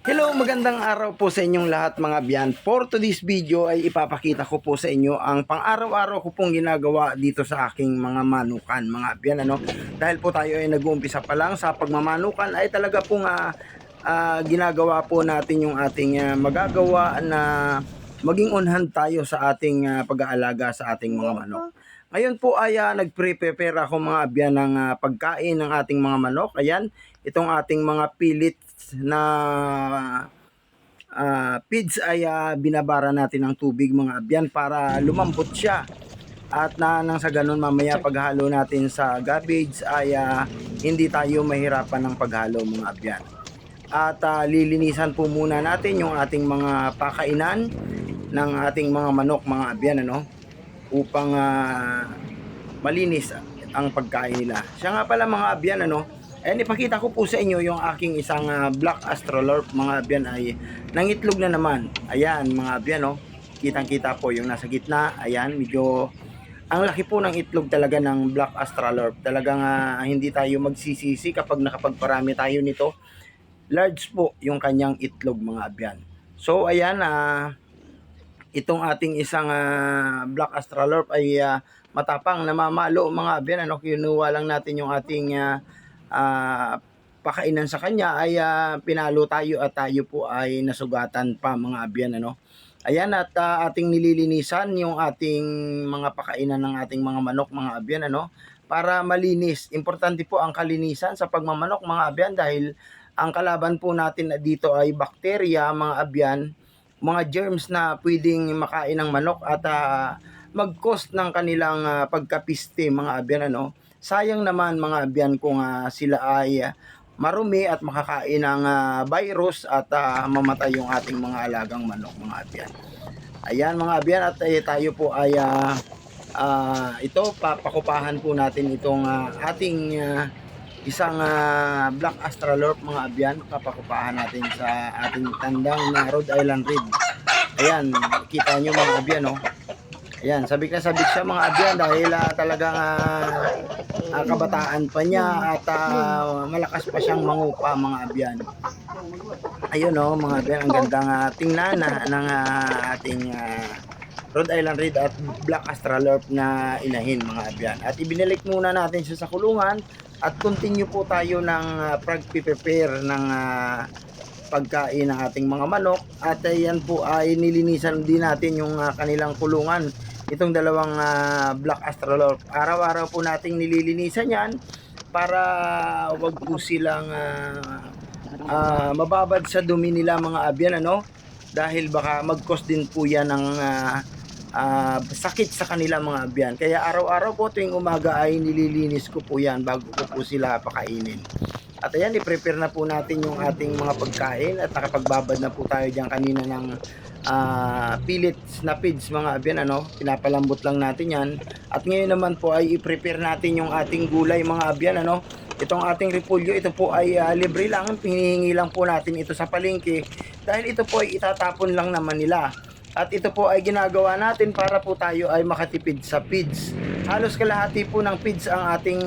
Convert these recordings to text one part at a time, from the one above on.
Hello, magandang araw po sa inyong lahat mga biyan. For today's video ay ipapakita ko po sa inyo ang pang-araw-araw ko pong ginagawa dito sa aking mga manukan mga biyan. Dahil po tayo ay nag-uumpisa pa lang sa pagmamanukan ay talaga pong ginagawa po natin yung ating magagawa na maging on hand tayo sa ating pag-aalaga sa ating mga manok. Ngayon po ay nag-prepare ako mga biyan ng pagkain ng ating mga manok. Ayan, itong ating mga pellets na feeds ay binabara natin ng tubig mga abyan para lumambot siya. At nang sa ganun mamaya paghalo natin sa garbage ay hindi tayo mahirapan ng paghalo mga abyan. At lilinisan po muna natin yung ating mga pakainan ng ating mga manok mga abyan upang malinis ang pagkain nila. Siya nga pala mga abyan ayan, ipakita ko po sa inyo yung aking isang black astrolorp mga abyan ay nangitlog na naman. Ayan mga abyan kitang-kita po yung nasa gitna. Ayan, medyo ang laki po ng itlog talaga ng black astrolorp. Talagang hindi tayo magsisisi kapag nakapagparami tayo nito. Large po yung kanyang itlog mga abyan. So ayan, itong ating isang black astrolorp ay matapang, namamalo mga abyan. Kinuha lang natin yung ating pakainan sa kanya ay pinalo tayo at tayo po ay nasugatan pa mga abyan Ayan, at ating nililinisan yung ating mga pakainan ng ating mga manok mga abyan para malinis. Importante po ang kalinisan sa pagmamanok mga abyan dahil ang kalaban po natin dito ay bakterya mga abyan, mga germs na pwedeng makain ng manok at mag-cause ng kanilang pagkapiste mga abyan Sayang naman mga abyan kung sila ay marumi at makakain ng virus at mamatay yung ating mga alagang manok mga abyan. Ayan mga abyan, at tayo po ay ito papakupahan po natin itong ating isang black astrolorp mga abyan. Papakupahan natin sa ating tandang na Rhode Island Red. Ayan, kita nyo mga abyan Ayan, sabik na sabik siya mga abyan dahil talagang kabataan pa niya at malakas pa siyang mangupa mga abyan. Ayun mga abyan, ang gandang tingnan ng ating Rhode Island Red at Black Astrolorp na inahin mga abyan. At ibinalik muna natin siya sa kulungan at continue po tayo ng prepare ng pagkain ng ating mga manok. At yan po ay nilinisan din natin yung kanilang kulungan. Itong dalawang black astrolorp, araw-araw po nating nililinisan yan para wag po silang mababad sa dumi nila mga abyan dahil baka mag-cause din po yan ng sakit sa kanila mga abyan. Kaya araw-araw po tuwing umaga ay nililinis ko po yan bago ko po sila pakainin. At ayan, i-prepare na po natin yung ating mga pagkain at nakapagbabad na po tayo dyan kanina ng pellets na feeds mga abyan pinapalambot lang natin yan. At ngayon naman po ay i-prepare natin yung ating gulay mga abyan itong ating repolyo, ito po ay libre lang, hinihingi lang po natin ito sa palengke dahil ito po ay itatapon lang naman nila. At ito po ay ginagawa natin para po tayo ay makatipid sa feeds. Halos kalahati po ng feeds ang ating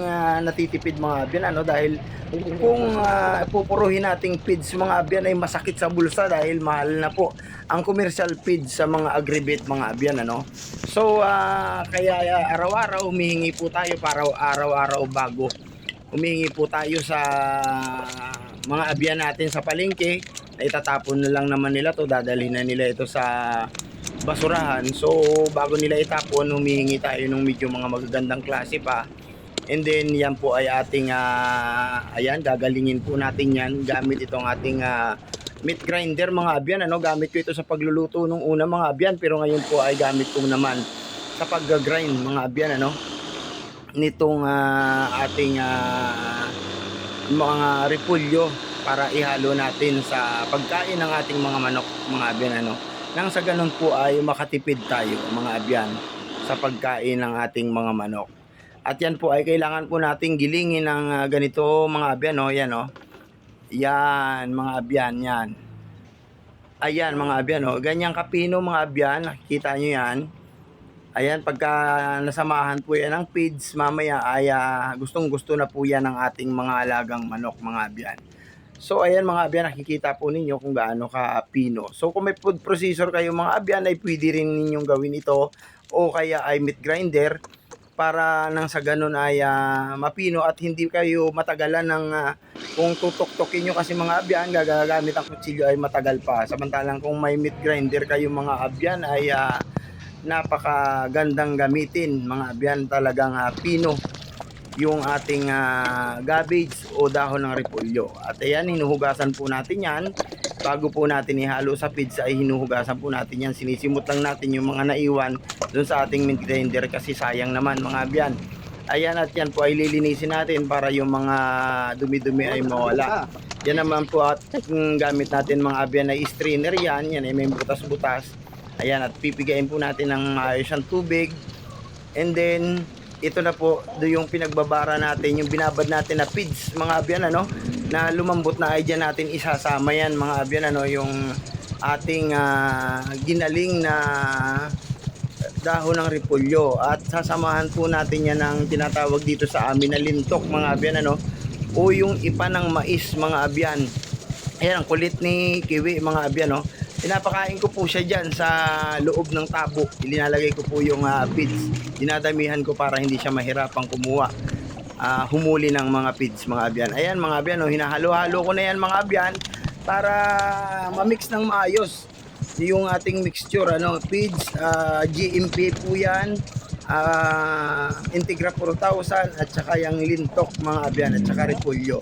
natitipid mga abyan dahil kung pupuruhin nating feeds mga abyan ay masakit sa bulsa dahil mahal na po ang commercial feeds sa mga agribit mga abyan So kaya araw-araw humihingi po tayo para araw-araw bago. Humihingi po tayo sa mga abyan natin sa palengke na itatapon na lang naman nila to, dadalhin na nila ito sa basurahan. So bago nila itapon, humihingi tayo ng medyo mga magagandang klase pa. And then yan po ay ating ayan, gagalingin po natin yan gamit itong ating meat grinder mga abyan gamit ko ito sa pagluluto nung una mga abyan, pero ngayon po ay gamit ko naman sa pag-grind mga abyan nitong ating mga repolyo para ihalo natin sa pagkain ng ating mga manok mga abyan nang sa ganun po ay makatipid tayo mga abyan sa pagkain ng ating mga manok. At yan po ay kailangan po nating gilingin ng ganito mga abyan yan yan mga abyan, yan ayan mga abyan ganyang kapino mga abyan, nakikita nyo yan. Ayan, pagka nasamahan po yan ng feeds, mamaya ay gustong gusto na po yan ng ating mga alagang manok mga abyan. So ayan mga abyan, nakikita po ninyo kung gaano ka-pino. So kung may food processor kayo mga abyan, ay pwede rin ninyong gawin ito o kaya ay meat grinder para nang sa ganun ay mapino at hindi kayo matagalan ng kung tutok-tokin nyo kasi mga abyan, gagamit ang kutsilyo ay matagal pa. Samantalang kung may meat grinder kayo mga abyan ay napakagandang gamitin mga abyan, talagang pino yung ating cabbage o dahon ng repolyo. At ayan, hinuhugasan po natin yan. Bago po natin ihalo sa pizza ay hinuhugasan po natin yan. Sinisimot lang natin yung mga naiwan dun sa ating meat grinder kasi sayang naman mga abyan. Ayan, at yan po ay lilinisin natin para yung mga dumi-dumi ay mawala. Yan naman po at gamit natin mga abyan ay strainer yan. Yan ay may butas-butas. Ayan, at pipigain po natin ng maayos ang tubig. And then ito na po yung pinagbabara natin, yung binabad natin na feeds mga abyan na lumambot na ay dyan natin isasama yan mga abyan yung ating ginaling na dahon ng repolyo at sasamahan po natin yan ng tinatawag dito sa amin na lintok mga abyan o yung ipa ng mais mga abyan. Ayan ang kulit ni Kiwi mga abyan pinapakain ko po siya dyan sa loob ng tabo. Ilinalagay ko po yung feeds. Dinadamihan ko para hindi siya mahirapang kumuha. Humuli ng mga feeds mga abyan. Ayan mga abyan, hinahalo-halo ko na yan mga abyan para ma-mix ng maayos yung ating mixture. Feeds, GMP po yan. Integra 4000 at saka yung lintok mga abyan at saka repolyo.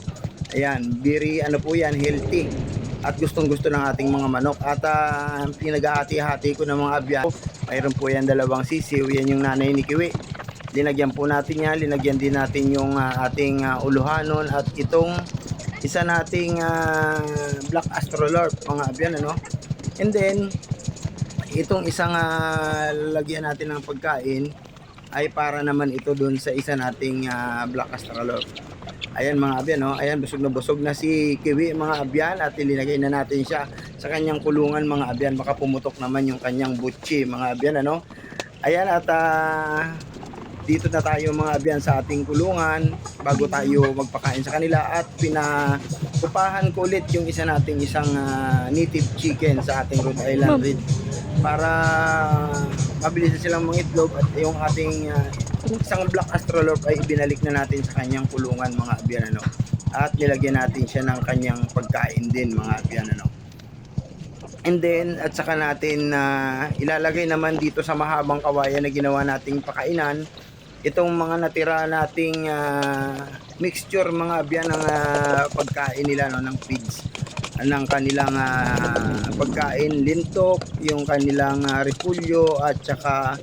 Ayan, very po yan, healthy at gustong-gusto ng ating mga manok. At pinaghahati-hati ko ng mga abyan. Mayroon po yan dalawang sisiw. Yan yung nanay ni Kiwi. Linagyan po natin yan. Linagyan din natin yung ating uluhanon at itong isa nating black astrolorp mga abyan And then itong isang lalagyan natin ng pagkain ay para naman ito dun sa isa nating black astrolorp. Ayan mga abyan ayan, busog na si Kiwi mga abyan at ilinagay na natin siya sa kanyang kulungan mga abyan. Baka pumutok naman yung kanyang butchi mga abyan Ayan, at dito na tayo mga abyan sa ating kulungan bago tayo magpakain sa kanila at pinakupahan ko ulit yung isa nating isang native chicken sa ating Rhode Island Red para mabilis na silang mangitlog at yung ating isang black astrolorp ay ibinalik na natin sa kanyang kulungan mga abyan at nilagyan natin siya ng kanyang pagkain din mga abyan And then at saka natin ilalagay naman dito sa mahabang kawayan na ginawa nating pakainan itong mga natira nating mixture mga abyan ng pagkain nila ng feeds ng kanilang pagkain, lintok, yung kanilang repolyo at saka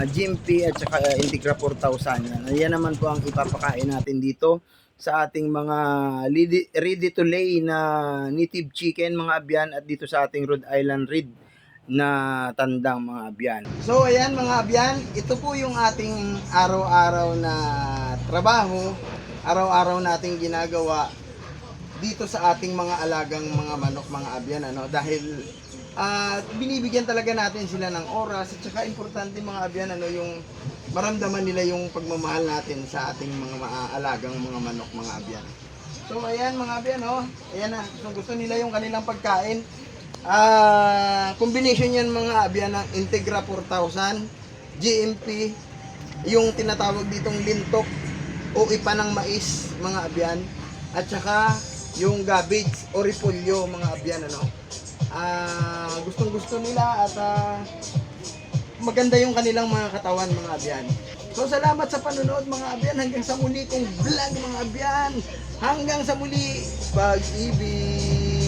GMP at saka Integra 4000 yan naman po ang ipapakain natin dito sa ating mga ready to lay na native chicken mga abyan at dito sa ating Rhode Island Red na tandang mga abyan. So ayan mga abyan, ito po yung ating araw-araw na trabaho, araw-araw nating ginagawa dito sa ating mga alagang mga manok mga abyan dahil binibigyan talaga natin sila ng oras at saka importante mga abyan yung maramdaman nila yung pagmamahal natin sa ating mga alagang mga manok mga abyan. So ayan mga abyan ayan na, gusto nila yung kanilang pagkain. Combination yan mga abyan ng Integra 4000, GMP, yung tinatawag ditong lintok o ipa ng mais mga abyan at saka yung cabbage o repolyo mga abyan gustong gusto nila at maganda yung kanilang mga katawan mga abyan. So salamat sa panonood mga abyan, hanggang sa muli kong vlog mga abyan, hanggang sa muli, pag-ibig.